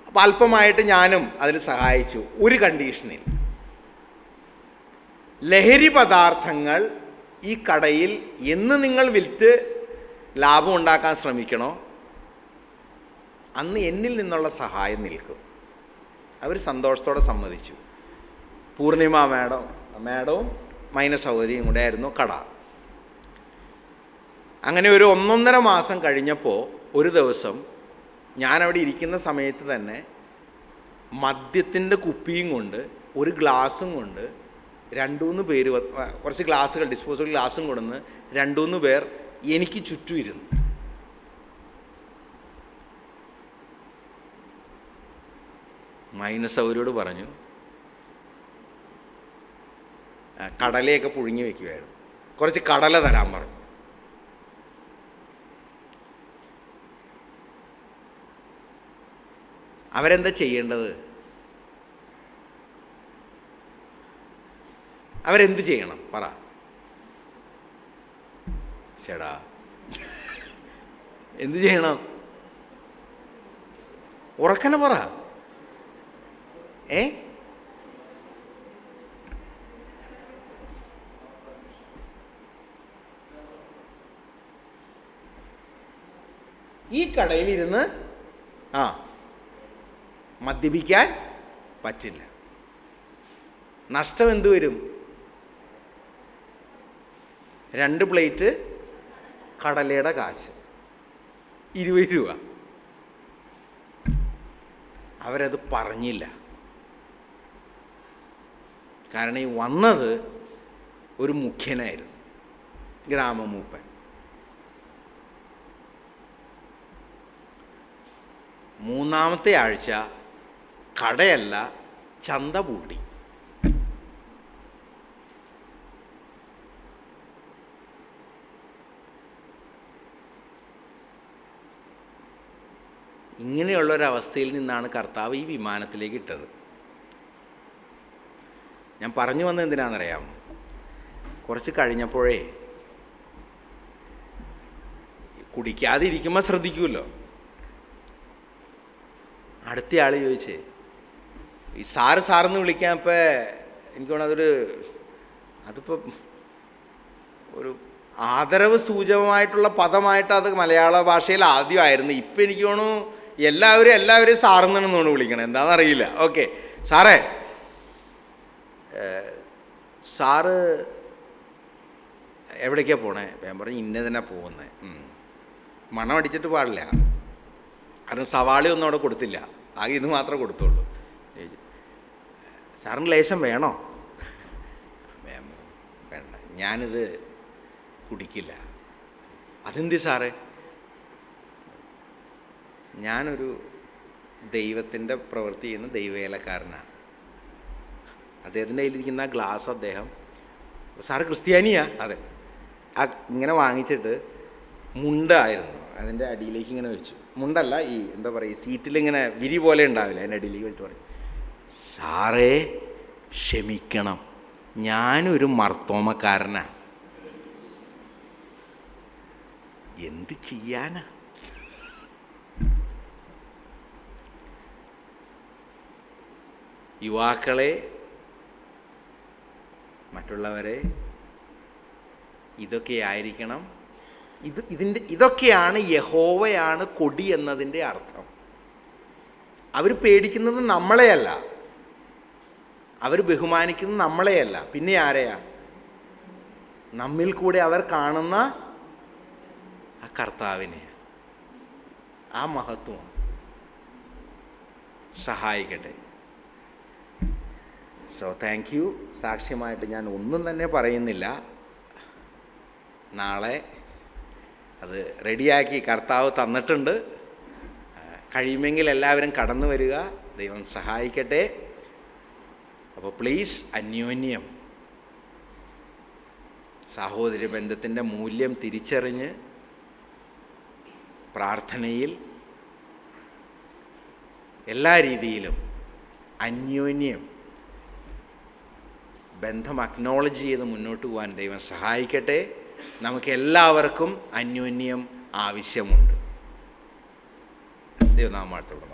അപ്പം അല്പമായിട്ട് ഞാനും അതിൽ സഹായിച്ചു. ഒരു കണ്ടീഷനിൽ, ലഹരി പദാർത്ഥങ്ങൾ ഈ കടയിൽ എന്ന് നിങ്ങൾ വിറ്റ് ലാഭം ഉണ്ടാക്കാൻ ശ്രമിക്കണോ അന്ന് എന്നിൽ നിന്നുള്ള സഹായം നിൽക്കും. അവർ സന്തോഷത്തോടെ സമ്മതിച്ചു. പൂർണിമ മാഡവും മൈന സഹോദരിയും കൂടെ ആയിരുന്നു കട. അങ്ങനെ ഒരു 1.5 മാസം കഴിഞ്ഞപ്പോൾ ഒരു ദിവസം ഞാനവിടെ ഇരിക്കുന്ന സമയത്ത് തന്നെ മദ്യത്തിൻ്റെ കുപ്പിയും കൊണ്ട് ഒരു ഗ്ലാസും കൊണ്ട് 2-3 പേര്, കുറച്ച് ഗ്ലാസ്സുകൾ, ഡിസ്പോസബിൾ ഗ്ലാസും കൊണ്ടുവന്ന് 2-3 പേർ എനിക്ക് ചുറ്റും ഇരുന്നു. മൈനസ് അവരോട് പറഞ്ഞു, കടലയൊക്കെ പുഴുങ്ങി വെക്കുമായിരുന്നു, കുറച്ച് കടല തരാൻ പറഞ്ഞു. അവരെന്താ ചെയ്യേണ്ടത്? അവരെന്ത് ചെയ്യണം പറ ചേടാ, എന്ത് ചെയ്യണം? ഉറക്കനെ പറ. ഈ കടയിലിരുന്ന് മദ്യപിക്കാൻ പറ്റില്ല. നഷ്ടം എന്ത് വരും? 2 പ്ലേറ്റ് കടലയുടെ കാശ് 20 രൂപ. അവരത് പറഞ്ഞില്ല. കാരണം ഈ വന്നത് ഒരു മുഖ്യനായിരുന്നു, ഗ്രാമമൂപ്പൻ. മൂന്നാമത്തെ ആഴ്ച കടയല്ല, ചന്ത പൂട്ടി. ഇങ്ങനെയുള്ളൊരവസ്ഥയിൽ നിന്നാണ് കർത്താവ് ഈ വിമാനത്തിലേക്ക് ഇട്ടത്. ഞാൻ പറഞ്ഞു വന്നത് എന്തിനാണെന്നറിയാം? കുറച്ച് കഴിഞ്ഞപ്പോഴേ കുടിക്കാതെ ഇരിക്കുമ്പോൾ ശ്രദ്ധിക്കുമല്ലോ. അടുത്ത ആൾ ചോദിച്ചേ, ഈ സാറെന്ന് വിളിക്കാൻ ഇപ്പം എനിക്ക് തോന്നുന്നു അതിപ്പോൾ ഒരു ആദരവ് സൂചകമായിട്ടുള്ള പദമായിട്ട് അത് മലയാള ഭാഷയിൽ ആദ്യമായിരുന്നു. ഇപ്പം എനിക്ക് തോന്നുന്നു എല്ലാവരും സാറെന്നാണ് തോന്നുന്നു വിളിക്കണം, എന്താണെന്നറിയില്ല. ഓക്കെ സാറേ, സാറ് എവിടേക്കാണ് പോണേ? ഞാൻ പറഞ്ഞു ഇന്നതിനാ പോകുന്നത്. മണം അടിച്ചിട്ട് പാടില്ല, കാരണം സവാള ഒന്നും അവിടെ കൊടുത്തില്ല, ആകെ ഇത് മാത്രമേ കൊടുത്തുള്ളൂ. സാറിന് ലേശം വേണോ? വേണ്ട, ഞാനിത് കുടിക്കില്ല. അതെന്തി സാറേ? ഞാനൊരു ദൈവത്തിൻ്റെ പ്രവൃത്തി ചെയ്യുന്ന ദൈവവേലക്കാരനാണ്. അദ്ദേഹത്തിൻ്റെ കയ്യിലിരിക്കുന്ന ആ ഗ്ലാസ് അദ്ദേഹം, സാറ് ക്രിസ്ത്യാനിയാ? അതെ. ഇങ്ങനെ വാങ്ങിച്ചിട്ട് മുണ്ടായിരുന്നു, അതിൻ്റെ അടിയിലേക്ക് ഇങ്ങനെ വെച്ചു. മുണ്ടല്ല, ഈ എന്താ പറയുക, ഈ സീറ്റിലിങ്ങനെ വിരി പോലെ ഉണ്ടാവില്ല, അതിൻ്റെ അടിയിലേക്ക് വെച്ചിട്ട് പറയും, സാറേ ക്ഷമിക്കണം, ഞാനൊരു മർത്തോമക്കാരനാണ്. എന്ത് ചെയ്യാനാ? യുവാക്കളെ, മറ്റുള്ളവരെ, ഇതൊക്കെയായിരിക്കണം. ഇതൊക്കെയാണ് യഹോവയാണ് കൊടി എന്നതിൻ്റെ അർത്ഥം. അവർ പേടിക്കുന്നത് നമ്മളെയല്ല, അവർ ബഹുമാനിക്കുന്നത് നമ്മളെയല്ല, പിന്നെ ആരെയാ? നമ്മിൽ കൂടെ അവർ കാണുന്ന ആ കർത്താവിനെ. ആ മഹത്വമാണ്. സഹായിക്കട്ടെ. So thank you. സാക്ഷ്യമായിട്ട് ഞാൻ ഒന്നും തന്നെ പറയുന്നില്ല. നാളെ അത് റെഡിയാക്കി കർത്താവ് തന്നിട്ടുണ്ട്. കഴിയുമെങ്കിൽ എല്ലാവരും കടന്നു വരിക. ദൈവം സഹായിക്കട്ടെ. അപ്പോൾ പ്ലീസ്, അന്യോന്യം സഹോദര ബന്ധത്തിൻ്റെ മൂല്യം തിരിച്ചറിഞ്ഞ് പ്രാർത്ഥനയിൽ എല്ലാ രീതിയിലും അന്യോന്യം ബന്ധം അക്നോളജ് ചെയ്ത് മുന്നോട്ട് പോകാൻ ദൈവം സഹായിക്കട്ടെ. നമുക്ക് എല്ലാവർക്കും അന്യോന്യം ആവശ്യമുണ്ട്. ദൈവനാമത്തോടെ